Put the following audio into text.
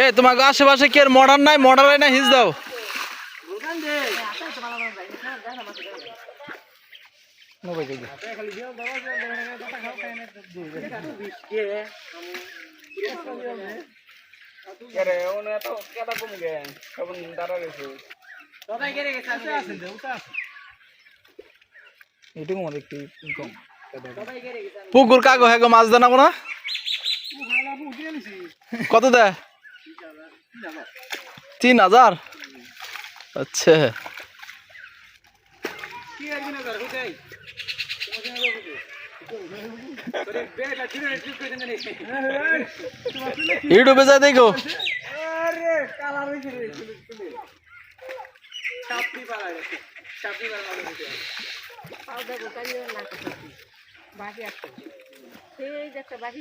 এ তোমাকে আশেপাশে কি আর মডার্ন নাই, মডার্ন না হিজ দাও। পুকুর কাগো হ্যাঁ মাছ দেনা কোনা কত দেয়? 3000। আচ্ছা ইউটিউবে যা দেখো। বাকি আছে সেই একটা বাকি